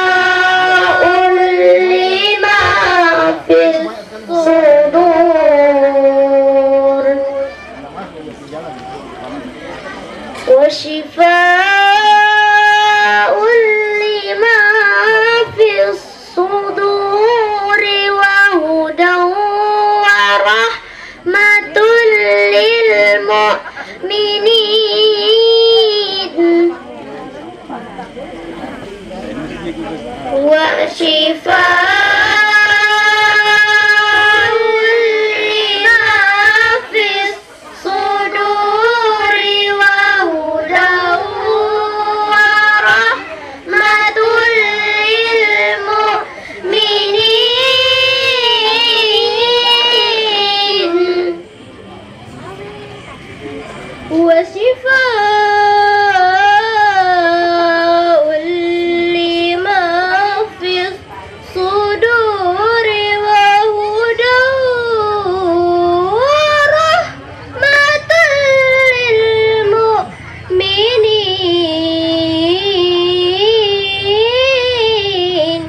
وشفاء لما في الصدور وشفاء لما في الصدور وهدى ورحمة للمؤمنين وشفاء لما في الصدور وهدى ورحمة للمؤمنين وشفاء لما في الصدور وهدى ورحمة للمؤمنين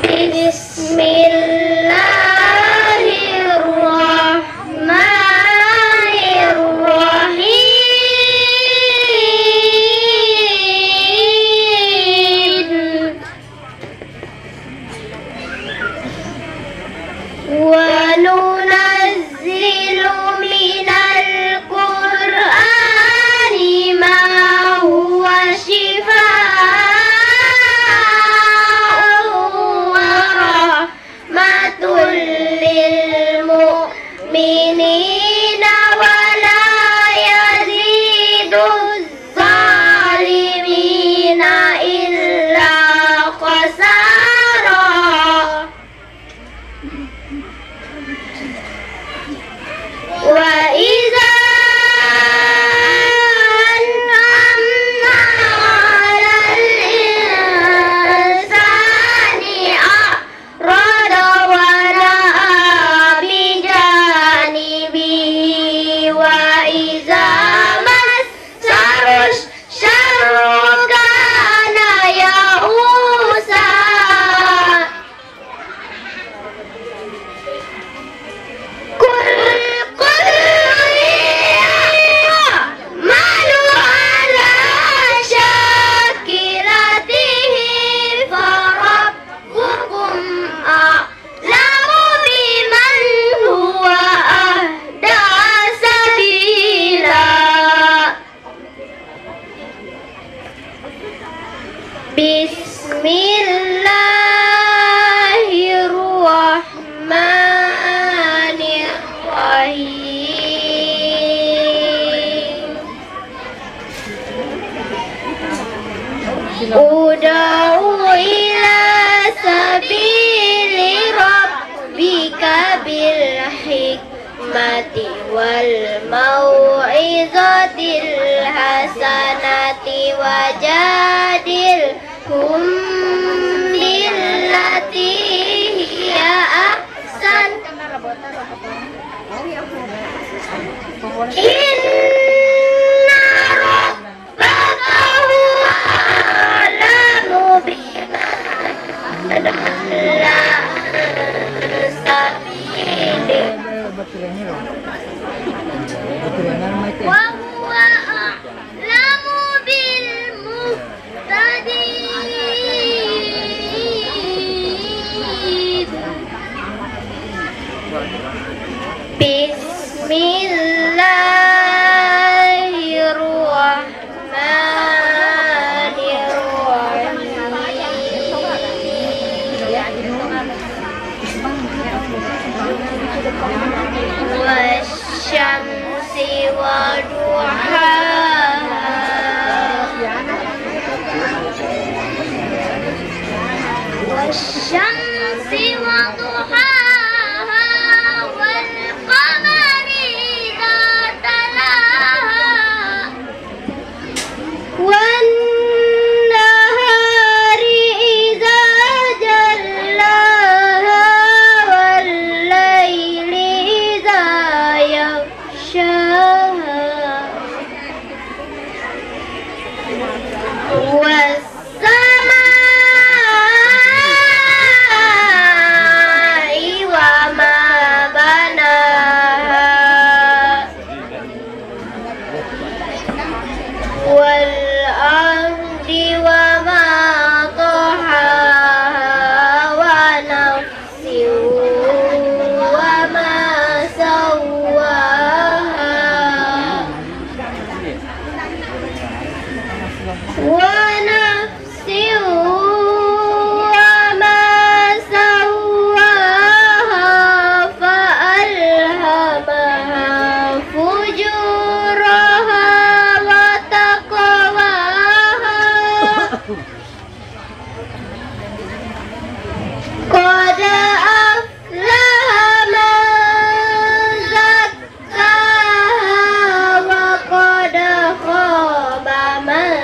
بسم الله الرحمن الرحيم وننزل من القرآن ما هو شفاء ورحمة للمؤمنين ولا يزيد الظالمين إلا خسارا وإذا أنعمنا على الإنسان أعرض ونأى بجانبه وإذا مسه الشر كان يئوسا قل يعمل على شاكلته فربكم أعلم بمن هو أهدى سبيلا بسم الله الرحمن الرحيم ادع إلى سبيل ربك بالحكمة والموعظة الحسنة وجادلهم بالتي هي أحسن إن ربك هو أعلم بمن ضل عن سبيله وهو أعلم بالمهتدين بسم الله الرحمن الرحيم والشمس وضحاها والشمس وضحاها والقمر إذا تلاها والنهار إذا جلاها والليل إذا يغشاها والسماء وما بناها والأرض وما طحاها ونفس وما سواها ونفس وما سواها فألهمها فجورها وتقواها قد أفلح من زكاها وقد خاب من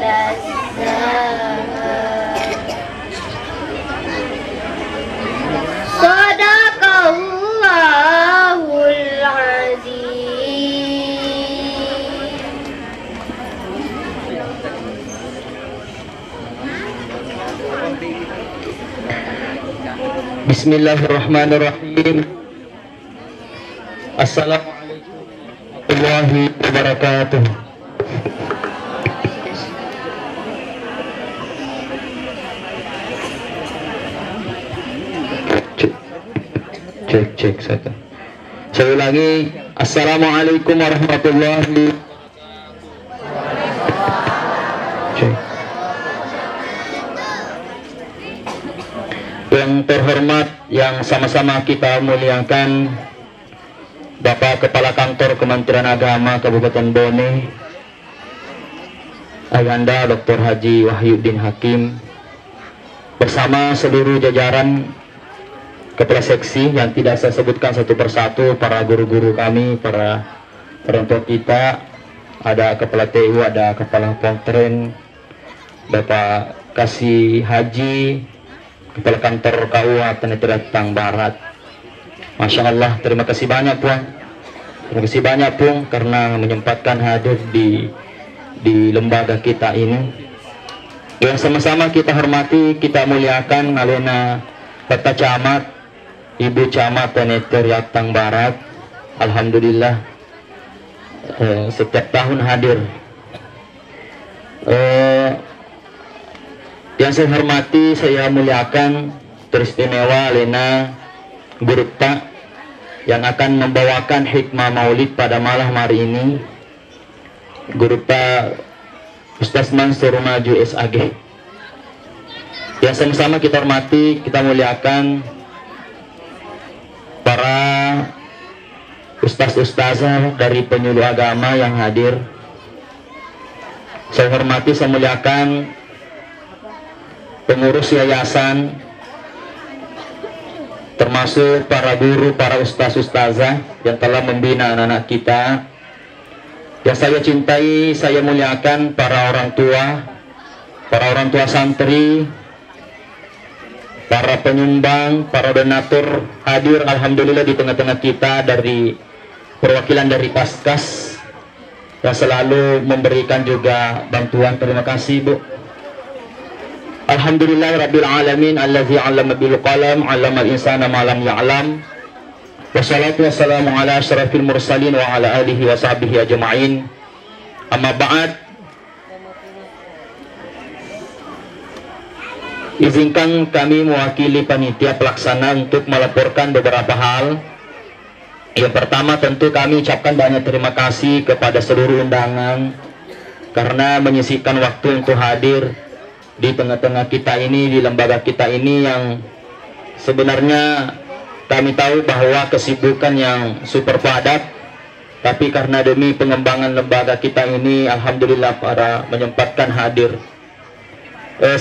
دساها صدق الله العظيم. Bismillahirrahmanirrahim. Assalamualaikum warahmatullahi wabarakatuh. Cek satu. Saya ulangi. Assalamualaikum warahmatullahi wabarakatuh. Yang terhormat, yang sama-sama kita muliakan, Bapak Kepala Kantor Kementerian Agama Kabupaten Bone, Ayahanda Dr. Haji Wahyuddin Hakim, bersama seluruh jajaran Kepala Seksi yang tidak saya sebutkan satu persatu, para guru-guru kami, para orang tua kita, ada Kepala TU, ada Kepala Pontren, Bapak Kasih Haji, Kepala Kantor KUA Tanah Barat. Masya Allah, terima kasih banyak Puan. Terima kasih banyak Puan karena menyempatkan hadir di lembaga kita ini. Yang sama-sama kita hormati, kita muliakan Alena Bapak Camat, Ibu Camat Tanah Barat. Alhamdulillah setiap tahun hadir. Yang saya hormati, saya muliakan teristimewa Lena Gurupta yang akan membawakan hikmah maulid pada malam hari ini. Gurupta Ustaz Mansur Maju SAG. Yang sama-sama kita hormati, kita muliakan para ustaz-ustazah dari penyuluh agama yang hadir. Saya hormati, saya muliakan pengurus yayasan, termasuk para guru, para ustaz-ustazah yang telah membina anak-anak kita. Yang saya cintai, saya muliakan para orang tua santri, para penyumbang, para donatur hadir alhamdulillah di tengah-tengah kita, dari perwakilan dari Paskas yang selalu memberikan juga bantuan. Terima kasih Bu. Alhamdulillah Rabbil Alamin Allazi 'allama bil qalam 'allamal insana ma lam ya'lam. Wassalatu wassalamu ala asyrafil mursalin wa ala alihi wa sahbihi ajma'in. Amma ba'd. Izinkan kami mewakili panitia pelaksana untuk melaporkan beberapa hal. Yang pertama, tentu kami ucapkan banyak terima kasih kepada seluruh undangan karena menyisihkan waktu untuk hadir di tengah-tengah kita ini, di lembaga kita ini yang sebenarnya kami tahu bahwa kesibukan yang super padat, tapi karena demi pengembangan lembaga kita ini alhamdulillah para menyempatkan hadir.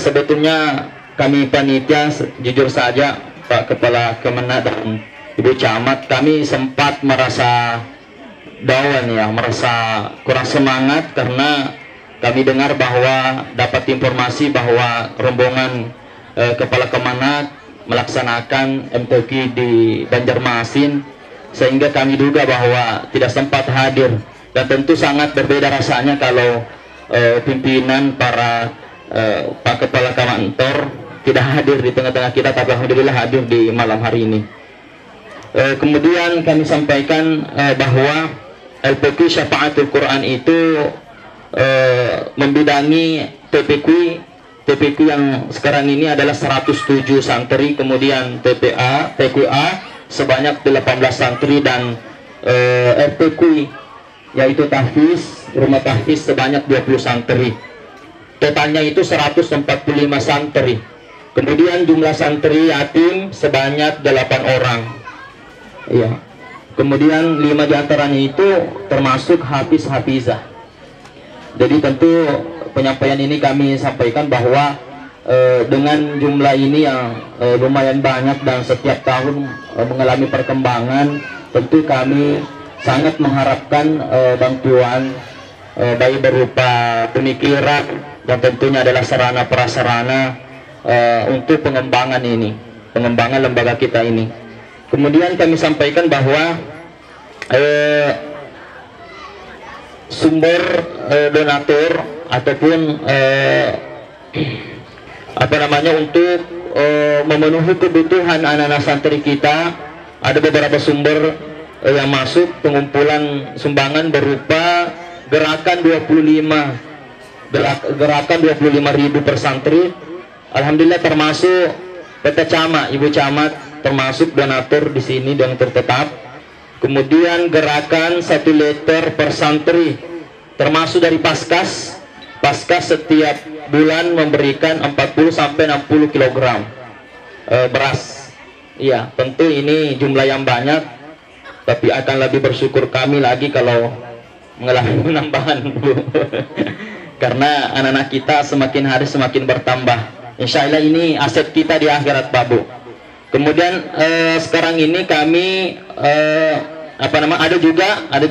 Sebetulnya kami panitia, jujur saja Pak Kepala Kemenag dan Ibu Camat, kami sempat merasa down ya, merasa kurang semangat karena kami dengar bahwa dapat informasi bahwa rombongan Kepala Kemenag melaksanakan MTQ di Banjarmasin, sehingga kami duga bahwa tidak sempat hadir. Dan tentu sangat berbeda rasanya kalau pimpinan, para Pak Kepala Kantor tidak hadir di tengah-tengah kita, tapi alhamdulillah hadir di malam hari ini. Kemudian kami sampaikan bahwa LPQ Syafaatul Quran itu membidangi TPQ yang sekarang ini adalah 107 santri, kemudian TQA sebanyak 18 santri, dan RPQ yaitu tahfiz, rumah tahfiz sebanyak 20 santri. Totalnya itu 145 santri. Kemudian jumlah santri yatim sebanyak 8 orang. Ya. Kemudian 5 diantaranya itu termasuk hafiz-hafizah. Jadi tentu penyampaian ini kami sampaikan bahwa dengan jumlah ini yang lumayan banyak dan setiap tahun mengalami perkembangan, tentu kami sangat mengharapkan bantuan baik berupa pemikiran dan tentunya adalah sarana prasarana untuk pengembangan ini, pengembangan lembaga kita ini. Kemudian kami sampaikan bahwa sumber donatur ataupun untuk memenuhi kebutuhan anak-anak santri kita, ada beberapa sumber yang masuk pengumpulan sumbangan berupa gerakan 25.000 per santri. Alhamdulillah termasuk PT Camat, Ibu Camat termasuk donatur di sini, donatur tetap. Kemudian gerakan 1 liter per santri termasuk dari Paskas. Paskas setiap bulan memberikan 40 sampai 60 kg beras. Iya, tentu ini jumlah yang banyak, tapi akan lebih bersyukur kami lagi kalau mengalami penambahan karena anak-anak kita semakin hari semakin bertambah. Insya Allah ini aset kita di akhirat, Pak Bu. Kemudian sekarang ini kami ada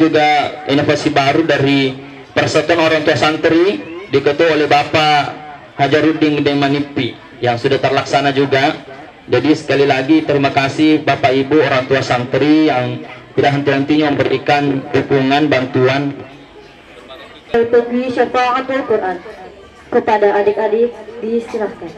juga inovasi baru dari Persatuan Orang Tua Santri diketuai oleh Bapak Hajaruddin Demanipi yang sudah terlaksana juga. Jadi sekali lagi terima kasih Bapak Ibu orang tua santri yang tidak henti-hentinya memberikan dukungan bantuan LPQ Syafaatul Quran. Kepada adik-adik disilahkan.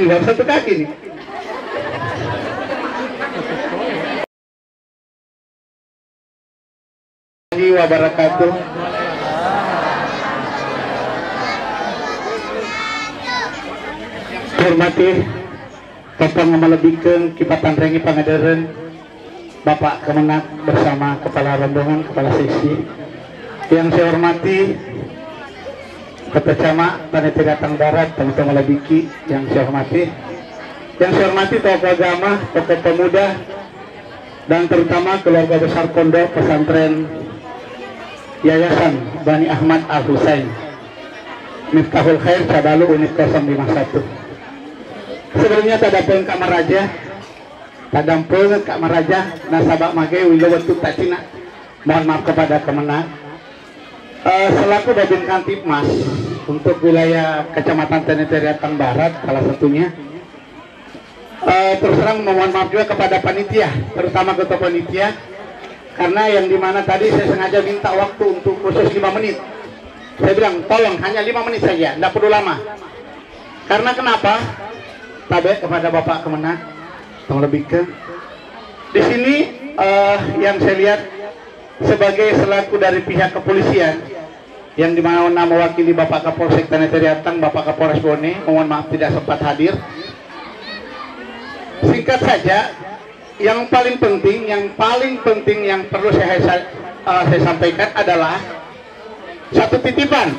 ini, baru 1 kaki nih. Wabarakatuh. Hormati Bapak ngamalebikeun kipatan rengi pangadeureun Bapak Kemenak bersama Kepala Rombongan, Kepala Seksi. Yang saya hormati Ketua Camat Panitia Datang Barat, teman-teman Lebiki yang saya hormati. Yang saya hormati tokoh agama, tokoh pemuda, dan terutama keluarga besar pondok pesantren Yayasan Bani Ahmad Al Husain Miftahul Khair Cadalu Unit 051. Sebelumnya tadapeun Kak Maraja, tadampeun Kak Maraja, nasabak mage wilawetu tacina. Mohon maaf kepada Kemenak. Selaku Babin Kantipmas untuk wilayah Kecamatan Tenetariatan Barat salah satunya. Terus terang mohon maaf juga kepada panitia, terutama ketua panitia, karena yang dimana tadi saya sengaja minta waktu untuk khusus 5 menit. Saya bilang tolong hanya 5 menit saja, tidak perlu lama. Karena kenapa? Tabe kepada Bapak Kemenak, tolong lebih ke di sini yang saya lihat sebagai selaku dari pihak kepolisian yang dimana mewakili Bapak Kapolsek Tenetariatan, Bapak Kapolres Bone, mohon maaf tidak sempat hadir. Singkat saja, yang paling penting yang perlu saya sampaikan adalah satu titipan.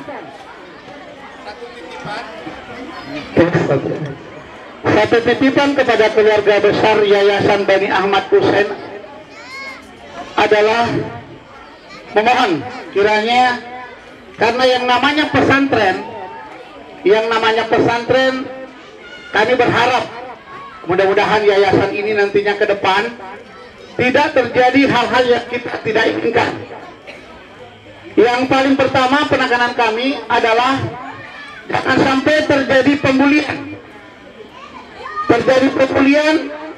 Satu titipan kepada keluarga besar Yayasan Bani Ahmad Husain adalah memohon kiranya, karena yang namanya pesantren kami berharap mudah-mudahan yayasan ini nantinya ke depan tidak terjadi hal-hal yang kita tidak inginkan. Yang paling pertama penekanan kami adalah jangan sampai terjadi pembulian,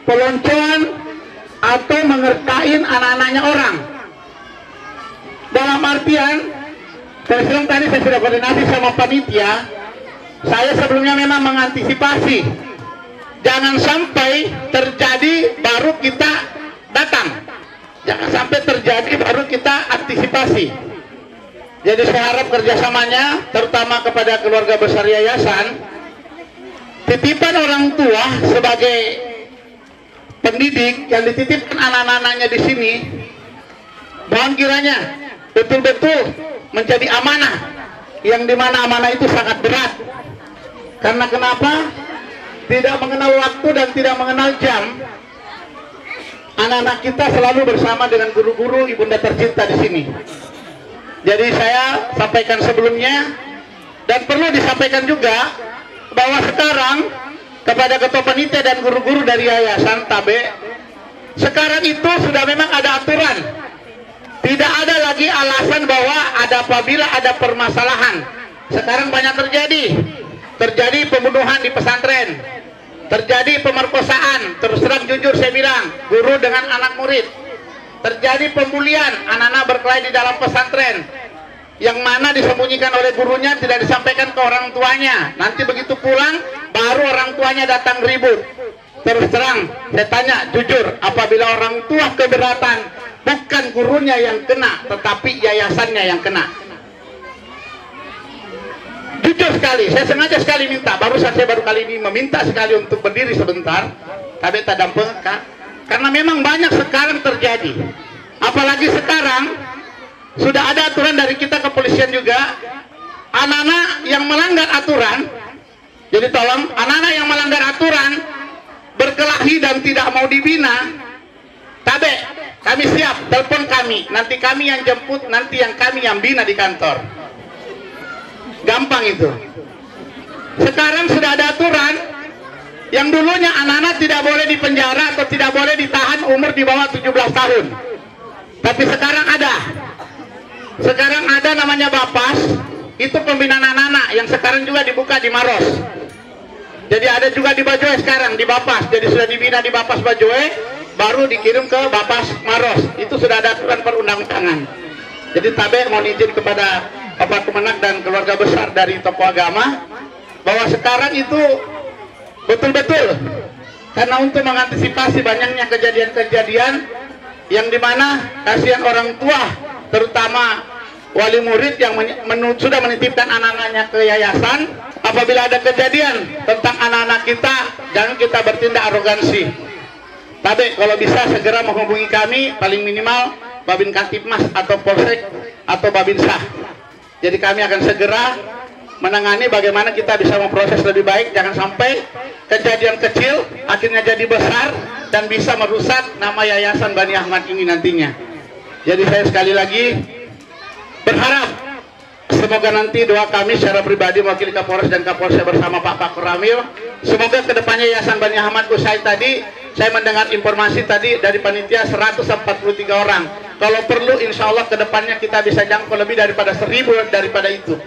peloncoan atau mengertain anak-anaknya orang. Dalam artian, tadi saya sudah koordinasi sama panitia, saya sebelumnya memang mengantisipasi jangan sampai terjadi baru kita datang, jangan sampai terjadi baru kita antisipasi. Jadi saya harap kerjasamanya terutama kepada keluarga besar yayasan, titipan orang tua sebagai pendidik yang dititipkan anak-anaknya di sini, mohon kiranya betul-betul menjadi amanah, yang dimana amanah itu sangat berat. Karena kenapa? Tidak mengenal waktu dan tidak mengenal jam. Anak-anak kita selalu bersama dengan guru-guru ibunda tercinta di sini. Jadi saya sampaikan sebelumnya dan perlu disampaikan juga bahwa sekarang kepada ketua panitia dan guru-guru dari yayasan Tabe, sekarang itu sudah memang ada aturan. Tidak ada lagi alasan bahwa apabila ada permasalahan. Sekarang banyak terjadi pembunuhan di pesantren, terjadi pemerkosaan, terus terang jujur saya bilang, guru dengan anak murid, terjadi pembulian, anak-anak berkelahi di dalam pesantren, yang mana disembunyikan oleh gurunya, tidak disampaikan ke orang tuanya. Nanti begitu pulang, baru orang tuanya datang ribut. Terus terang, saya tanya jujur, apabila orang tua keberatan, bukan gurunya yang kena, tetapi yayasannya yang kena. Jujur sekali, saya sengaja sekali minta, saya baru kali ini meminta sekali untuk berdiri sebentar, tapi tak dampeng, karena memang banyak sekarang terjadi. Apalagi sekarang sudah ada aturan dari kita kepolisian juga, anak-anak yang melanggar aturan. Jadi tolong, anak-anak yang melanggar aturan, berkelahi dan tidak mau dibina, Tabe, kami siap, telepon kami, nanti kami yang jemput, nanti kami yang bina di kantor. Gampang itu. Sekarang sudah ada aturan, yang dulunya anak-anak tidak boleh dipenjara atau tidak boleh ditahan umur di bawah 17 tahun. Tapi sekarang ada namanya Bapas, itu pembinaan anak-anak yang sekarang juga dibuka di Maros. Jadi ada juga di Bajoe sekarang, di Bapas. Jadi sudah dibina di Bapas Bajoe, baru dikirim ke Bapas Maros. Itu sudah ada aturan perundang-undangan. Jadi Tabe mohon izin kepada Bapak Kemenak dan keluarga besar dari tokoh agama, bahwa sekarang itu betul-betul, karena untuk mengantisipasi banyaknya kejadian-kejadian yang dimana kasihan orang tua, terutama wali murid yang sudah menitipkan anak-anaknya ke yayasan. Apabila ada kejadian tentang anak-anak kita, jangan kita bertindak arogansi. Tapi kalau bisa segera menghubungi kami, paling minimal Babin Kantipmas atau Polsek atau Babinsa. Jadi kami akan segera menangani bagaimana kita bisa memproses lebih baik. Jangan sampai kejadian kecil akhirnya jadi besar dan bisa merusak nama Yayasan Bani Ahmad ini nantinya. Jadi saya sekali lagi berharap semoga nanti doa kami secara pribadi mewakili Kapolres dan Kapolsek bersama Pak Ramil, semoga kedepannya Yayasan Bani Ahmad usai tadi, saya mendengar informasi tadi dari panitia 143 orang. Kalau perlu insya Allah kedepannya kita bisa jangkau lebih daripada 1000 daripada itu.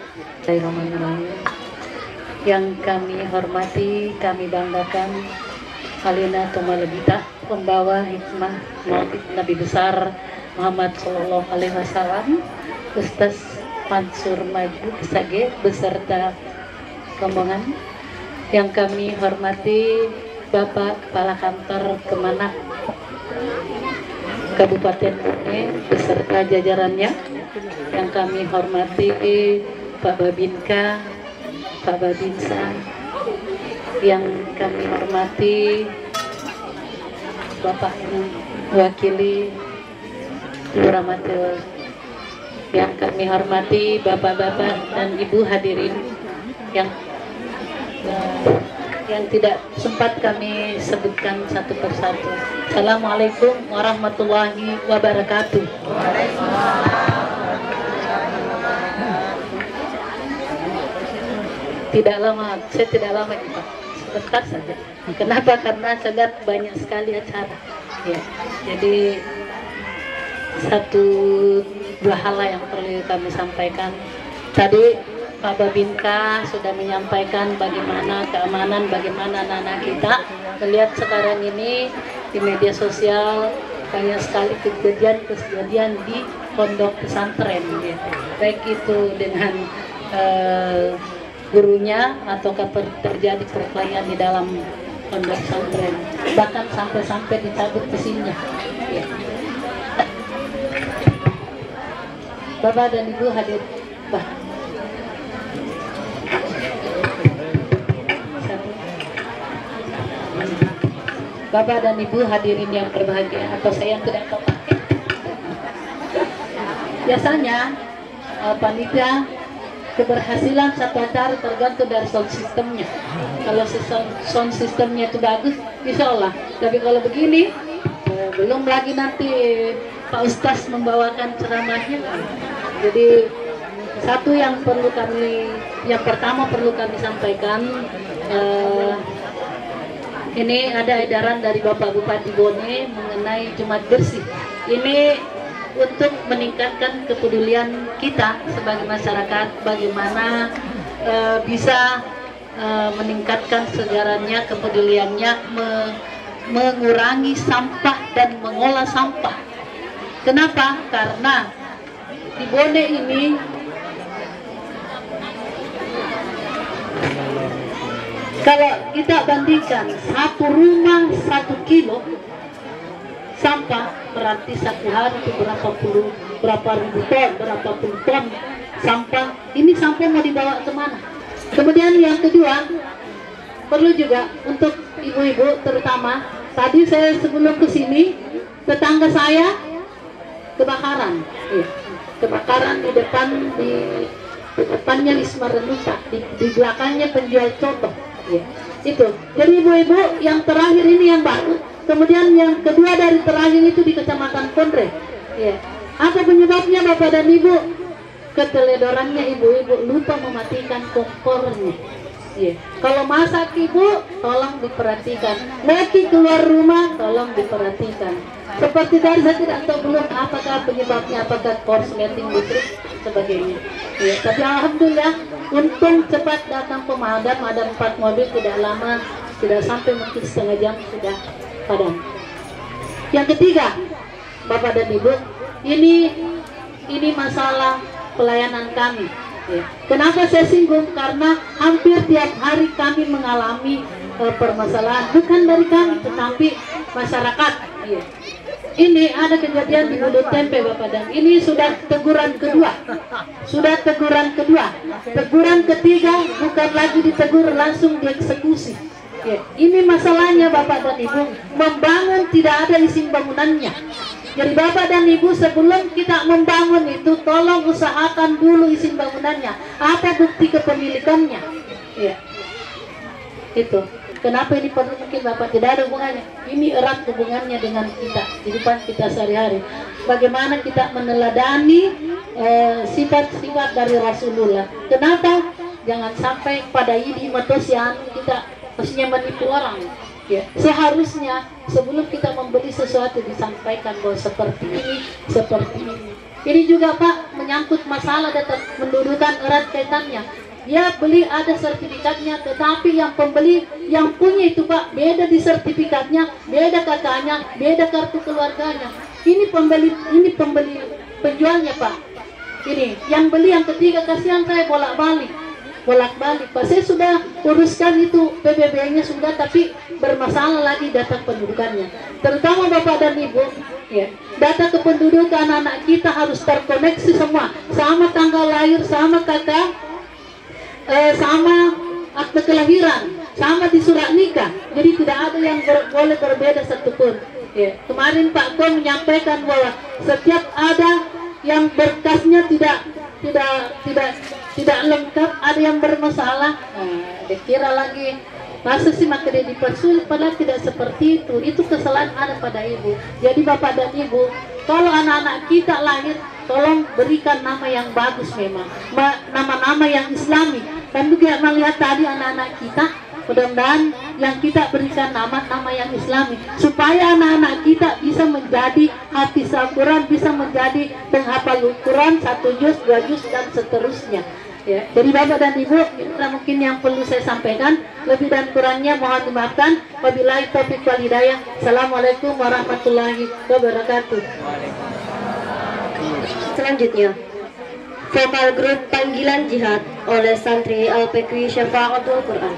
Yang kami hormati, kami banggakan Alina Tomalebita, pembawa hikmah maulid Nabi besar Muhammad Sallallahu Alaihi Wasallam, Ustaz Mansur Maju Sage beserta rombongan. Yang kami hormati Bapak Kepala Kantor Kemenak Kabupaten Bone beserta jajarannya. Yang kami hormati Pak Babinka, Pak Babinsa. Yang kami hormati Bapak yang mewakili Lurah Mateo. Yang kami hormati bapak-bapak dan ibu hadirin yang tidak sempat kami sebutkan satu persatu. Assalamualaikum warahmatullahi wabarakatuh. Tidak lama, saya tidak lama Pak, sebentar saja. Kenapa? Karena sangat banyak sekali acara. Ya, jadi satu dua hal yang perlu kami sampaikan. Tadi Pak Babinka sudah menyampaikan bagaimana keamanan, bagaimana anak-anak kita. Melihat sekarang ini di media sosial banyak sekali kejadian di pondok pesantren, ya. Baik itu dengan gurunya atau terjadi perkelahian di dalam pondok pesantren, bahkan sampai dicabut besinya. Ya. Bapak dan Ibu hadir, Bapak dan Ibu hadirin yang berbahagia, atau saya yang tidak tahu. Biasanya panitia keberhasilan satu acara tergantung dari sound systemnya. Kalau sound systemnya itu bagus, insya Allah. Tapi kalau begini, belum lagi nanti Pak Ustaz membawakan ceramahnya. Jadi satu yang pertama perlu kami sampaikan, ini ada edaran dari Bapak Bupati Bone mengenai Jumat Bersih. Ini untuk meningkatkan kepedulian kita sebagai masyarakat, bagaimana bisa meningkatkan segarannya kepeduliannya, mengurangi sampah dan mengolah sampah. Kenapa? Karena di Bone ini kalau kita bandingkan satu rumah 1 kilo sampah, berarti satu hari itu berapa ribu ton, berapa puluh ton sampah. Ini sampah mau dibawa kemana? Kemudian yang kedua, perlu juga untuk ibu-ibu terutama. Tadi saya sebelum ke sini, tetangga saya kebakaran, ya. Kebakaran di depannya Wisma Renusa, di belakangnya penjual coto, ya. Itu. Jadi ibu-ibu yang terakhir ini yang baru, kemudian yang kedua dari terakhir itu di Kecamatan Kondre, ya. Apa penyebabnya Bapak dan Ibu? Keteledorannya ibu-ibu lupa mematikan kompornya. Ya. Kalau masak ibu, tolong diperhatikan. Lagi keluar rumah, tolong diperhatikan. Seperti tadi saya tidak tahu belum apakah penyebabnya, apakah korsleting listrik sebagainya. Ya, tapi alhamdulillah untung cepat datang pemadam, ada 4 mobil, tidak lama, tidak sampai mungkin setengah jam sudah padam. Yang ketiga, Bapak dan Ibu, ini masalah pelayanan kami. Ya. Kenapa saya singgung? Karena hampir tiap hari kami mengalami permasalahan bukan dari kami tetapi masyarakat. Iya. Ini ada kejadian di Bulu Tempe Bapak, dan ini sudah teguran kedua. Sudah teguran kedua. Teguran ketiga bukan lagi ditegur, langsung dieksekusi. Ya, ini masalahnya Bapak dan Ibu, membangun tidak ada izin bangunannya. Jadi Bapak dan Ibu sebelum kita membangun itu tolong usahakan dulu izin bangunannya. Apa bukti kepemilikannya? Ya. Itu. Kenapa ini perlu? Mungkin Bapak tidak ada hubungannya. Ini erat hubungannya dengan kita, kehidupan kita sehari-hari. Bagaimana kita meneladani sifat-sifat dari Rasulullah. Kenapa? Jangan sampai pada ini metosian kita maksudnya menipu orang. Ya, seharusnya sebelum kita membeli sesuatu disampaikan bahwa seperti ini, seperti ini. Ini juga Pak menyangkut masalah datang mendudukan erat kaitannya. Dia beli ada sertifikatnya, tetapi yang pembeli yang punya itu Pak beda di sertifikatnya, beda kakaknya, beda kartu keluarganya. Ini pembeli penjualnya Pak. Ini yang beli yang ketiga, kasihan saya bolak-balik Pak. Saya sudah uruskan itu PBB-nya sudah, tapi bermasalah lagi data pendudukannya. Terutama Bapak dan Ibu, ya, data kependudukan anak kita harus terkoneksi semua, sama tanggal lahir, sama kakak, sama akte kelahiran, sama di surat nikah. Jadi tidak ada yang boleh berbeda satupun. Ya. Kemarin Pak Kon menyampaikan bahwa setiap ada yang berkasnya tidak lengkap, ada yang bermasalah. Dikira lagi masa sih maka dia dipersulit, padahal tidak seperti itu. Itu kesalahan ada pada ibu. Jadi Bapak dan Ibu, kalau anak-anak kita lahir, tolong berikan nama yang bagus, memang nama-nama yang Islami. Dan juga melihat tadi anak-anak kita, mudah-mudahan yang kita berikan nama-nama yang Islami, supaya anak-anak kita bisa menjadi hafiz Al-Quran, bisa menjadi penghafal Al-Quran 1 juz, 2 juz dan seterusnya. Ya, jadi Bapak dan Ibu, inilah mungkin yang perlu saya sampaikan. Lebih dan kurangnya mohon dimaafkan. Wabillahi taufiq wal hidayah. Assalamualaikum warahmatullahi wabarakatuh. Selanjutnya, vokal grup Panggilan Jihad oleh santri Al-Fikri Syafa'atul Quran.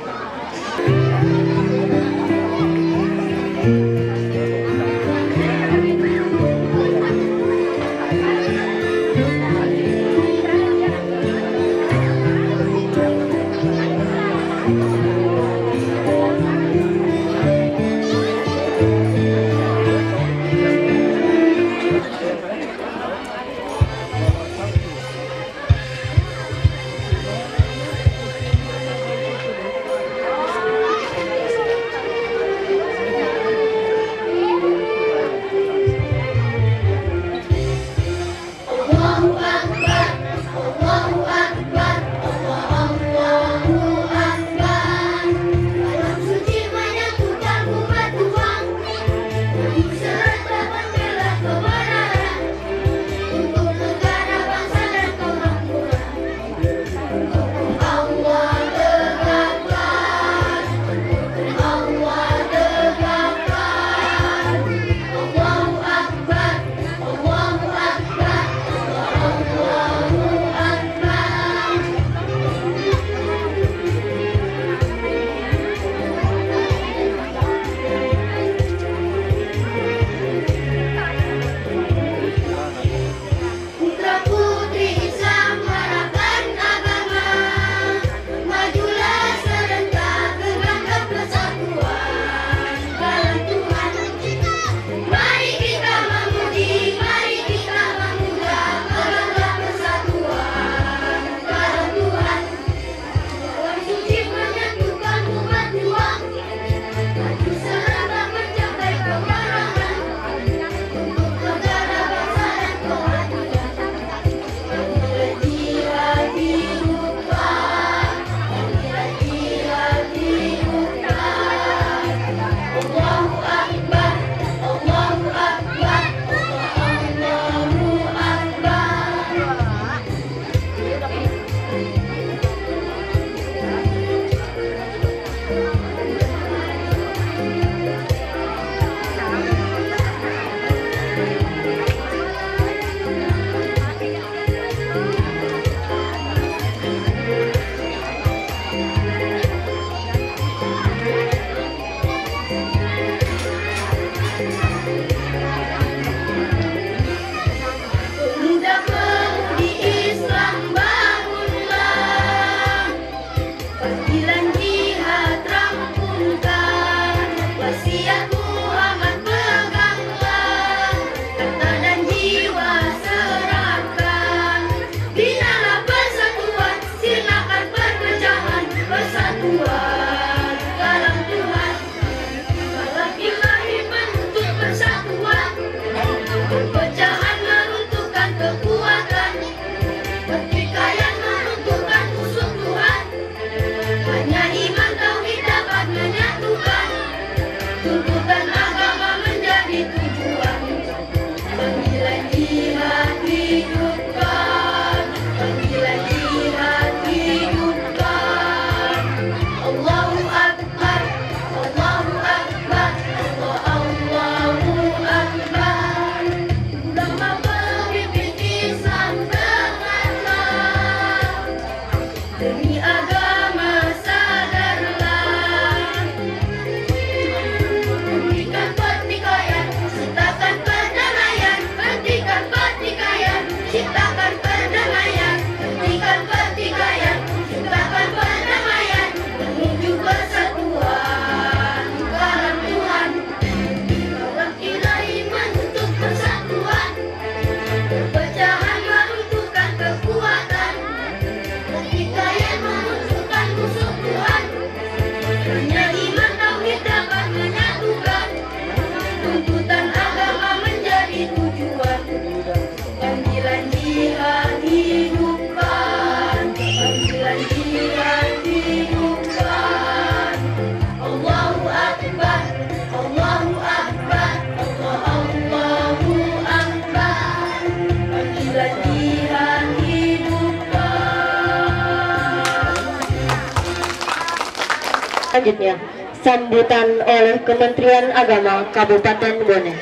selanjutnya, sambutan oleh Kementerian Agama Kabupaten Bone.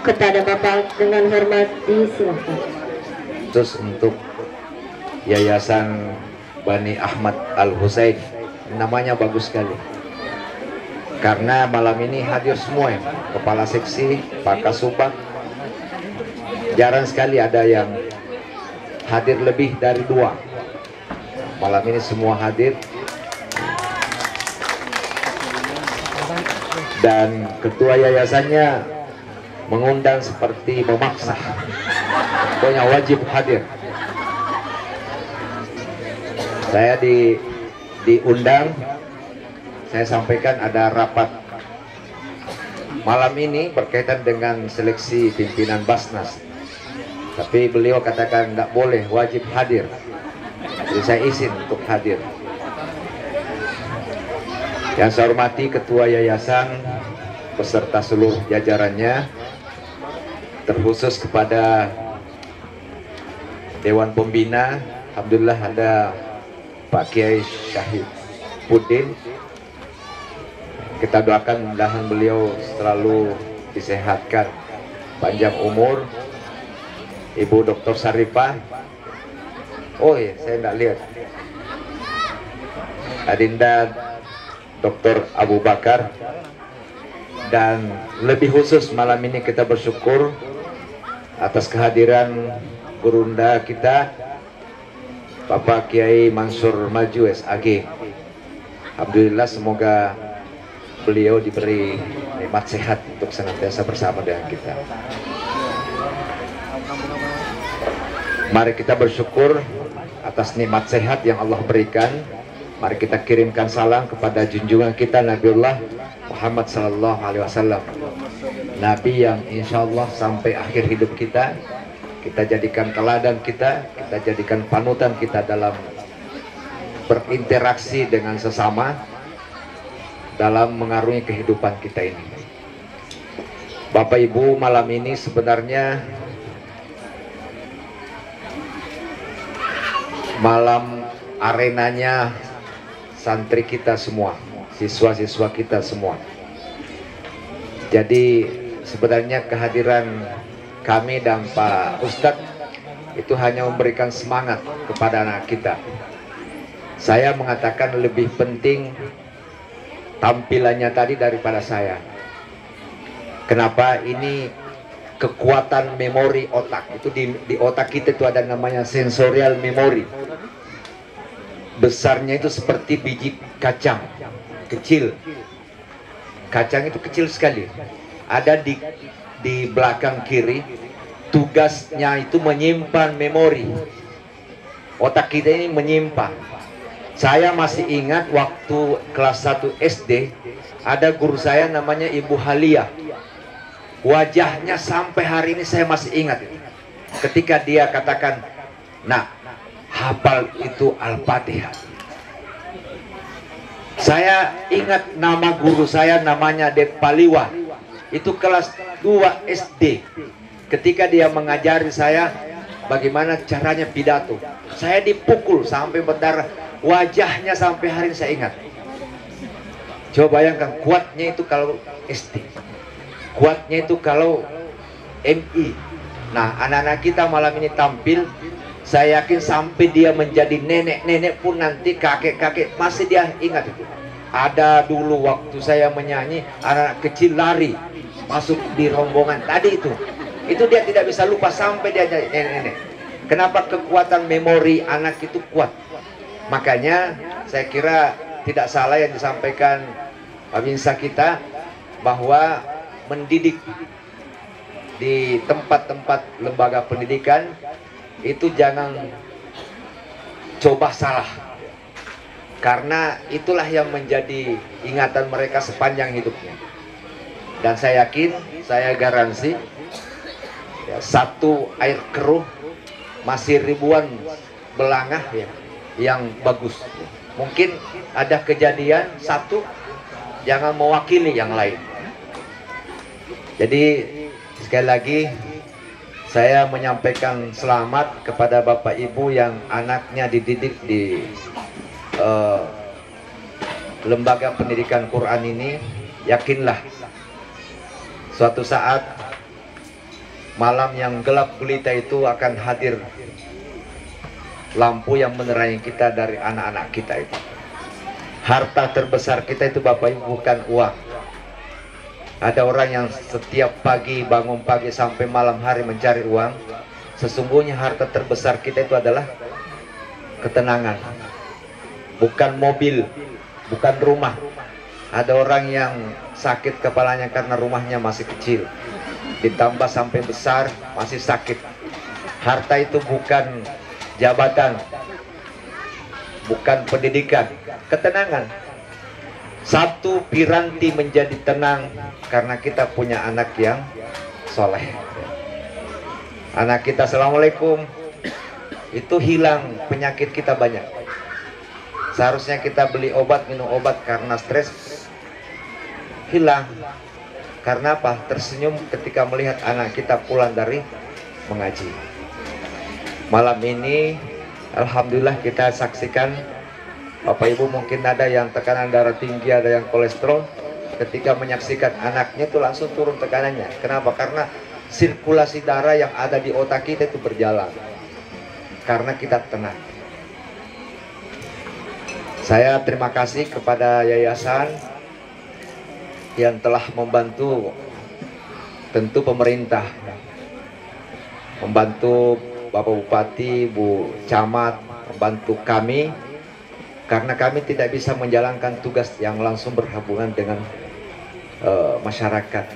Kepada Bapak dengan hormat disilakan. Khusus untuk Yayasan Bani Ahmad Al-Husain, namanya bagus sekali. Karena malam ini hadir semua ya, kepala seksi, Pak Kasubag. Jarang sekali ada yang hadir lebih dari 2. Malam ini semua hadir. Dan ketua yayasannya mengundang seperti memaksa, pokoknya wajib hadir. Saya diundang, saya sampaikan ada rapat malam ini berkaitan dengan seleksi pimpinan Basnas, tapi beliau katakan tidak boleh, wajib hadir. Jadi saya izin untuk hadir. Yang saya hormati ketua yayasan beserta seluruh jajarannya, terkhusus kepada Dewan Pembina. Alhamdulillah ada Pak Kiai Syahid Pudin. Kita doakan mudah-mudahan beliau selalu disehatkan, panjang umur. Ibu Dr. Sarifah, oh iya saya tidak lihat. Adinda Dr. Abu Bakar. Dan lebih khusus malam ini kita bersyukur atas kehadiran gurunda kita Bapak Kiai Mansur Maju SAG. Alhamdulillah, semoga beliau diberi nikmat sehat untuk senantiasa bersama dengan kita. Mari kita bersyukur atas nikmat sehat yang Allah berikan. Mari kita kirimkan salam kepada junjungan kita Nabiullah Muhammad sallallahu alaihi wasallam. Nabi yang insya Allah sampai akhir hidup kita jadikan teladan kita jadikan panutan kita dalam berinteraksi dengan sesama, dalam mengarungi kehidupan kita ini. Bapak Ibu, malam ini sebenarnya malam arenanya santri kita semua, siswa-siswa kita semua. Jadi sebenarnya kehadiran kami dan Pak Ustadz itu hanya memberikan semangat kepada anak kita. Saya mengatakan lebih penting tampilannya tadi daripada saya. Kenapa? Ini kekuatan memori otak. Itu di otak kita itu ada namanya sensorial memory. Besarnya itu seperti biji kacang kecil. Kacang itu kecil sekali. Ada di belakang kiri, tugasnya itu menyimpan memori. Otak kita ini menyimpan. Saya masih ingat waktu kelas 1 SD, ada guru saya namanya Ibu Halia. Wajahnya sampai hari ini saya masih ingat. Ketika dia katakan, "Nak, hafal itu Al-Fatihah." Saya ingat nama guru saya namanya Dek Paliwa. Itu kelas 2 SD. Ketika dia mengajari saya bagaimana caranya pidato, saya dipukul sampai berdarah. Wajahnya sampai hari ini saya ingat. Coba bayangkan, kuatnya itu kalau SD, kuatnya itu kalau MI. Nah, anak-anak kita malam ini tampil, saya yakin sampai dia menjadi nenek-nenek pun nanti, kakek-kakek, masih dia ingat itu. Ada dulu waktu saya menyanyi, anak kecil lari masuk di rombongan tadi itu dia tidak bisa lupa sampai dia jadi nenek-nenek. Kenapa? Kekuatan memori anak itu kuat. Makanya saya kira tidak salah yang disampaikan pemirsa kita bahwa mendidik di tempat-tempat lembaga pendidikan itu jangan coba salah, karena itulah yang menjadi ingatan mereka sepanjang hidupnya. Dan saya yakin, saya garansi ya, satu air keruh masih ribuan belangah ya, yang bagus. Mungkin ada kejadian satu, jangan mewakili yang lain. Jadi sekali lagi saya menyampaikan selamat kepada Bapak Ibu yang anaknya dididik di lembaga pendidikan Quran ini, yakinlah suatu saat malam yang gelap gulita itu akan hadir lampu yang menerangi kita dari anak-anak kita itu. Harta terbesar kita itu Bapak Ibu bukan uang. Ada orang yang setiap pagi bangun pagi sampai malam hari mencari uang. Sesungguhnya harta terbesar kita itu adalah ketenangan. Bukan mobil, bukan rumah. Ada orang yang sakit kepalanya karena rumahnya masih kecil, ditambah sampai besar masih sakit. Harta itu bukan jabatan, bukan pendidikan, ketenangan. Satu piranti menjadi tenang karena kita punya anak yang soleh. Anak kita assalamualaikum, itu hilang penyakit kita banyak. Seharusnya kita beli obat, minum obat karena stres, hilang. Karena apa? Tersenyum ketika melihat anak kita pulang dari mengaji. Malam ini alhamdulillah kita saksikan, Bapak Ibu mungkin ada yang tekanan darah tinggi, ada yang kolesterol. Ketika menyaksikan anaknya itu langsung turun tekanannya. Kenapa? Karena sirkulasi darah yang ada di otak kita itu berjalan. Karena kita tenang. Saya terima kasih kepada yayasan yang telah membantu, tentu pemerintah, membantu Bapak Bupati, Bu Camat, membantu kami, karena kami tidak bisa menjalankan tugas yang langsung berhubungan dengan masyarakat.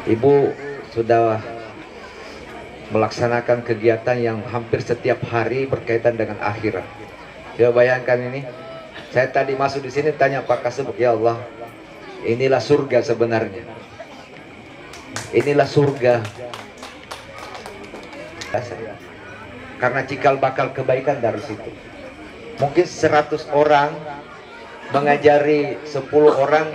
Ibu sudah melaksanakan kegiatan yang hampir setiap hari berkaitan dengan akhirat. Coba bayangkan ini, saya tadi masuk di sini tanya Pak Kasubag, ya Allah, inilah surga sebenarnya. Inilah surga. Karena cikal bakal kebaikan dari situ. Mungkin 100 orang mengajari 10 orang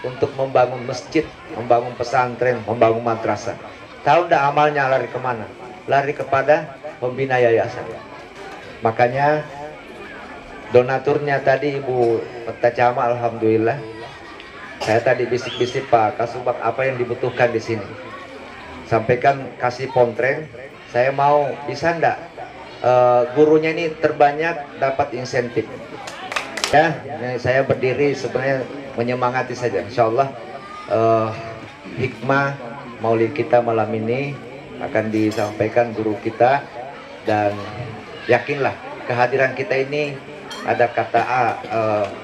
untuk membangun masjid, membangun pesantren, membangun madrasah. Tahu tidak amalnya lari kemana? Lari kepada pembina yayasan. Makanya donaturnya tadi Ibu Peta Cama, alhamdulillah. Saya tadi bisik-bisik Pak Kasubag apa yang dibutuhkan di sini. Sampaikan kasih pontren. Saya mau bisa enggak gurunya ini terbanyak dapat insentif. Ya, saya berdiri sebenarnya menyemangati saja. Insya Allah hikmah maulid kita malam ini akan disampaikan guru kita, dan yakinlah kehadiran kita ini ada kata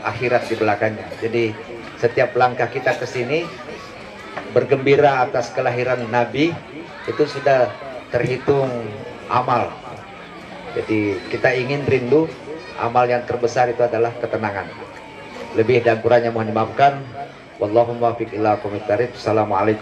akhirat di belakangnya. Jadi setiap langkah kita ke sini bergembira atas kelahiran Nabi itu sudah terhitung amal. Jadi kita ingin rindu, amal yang terbesar itu adalah ketenangan. Lebih dan kurangnya mohon dimaafkan. Wallahumma fiq ila aqwamit thariq. Assalamualaikum.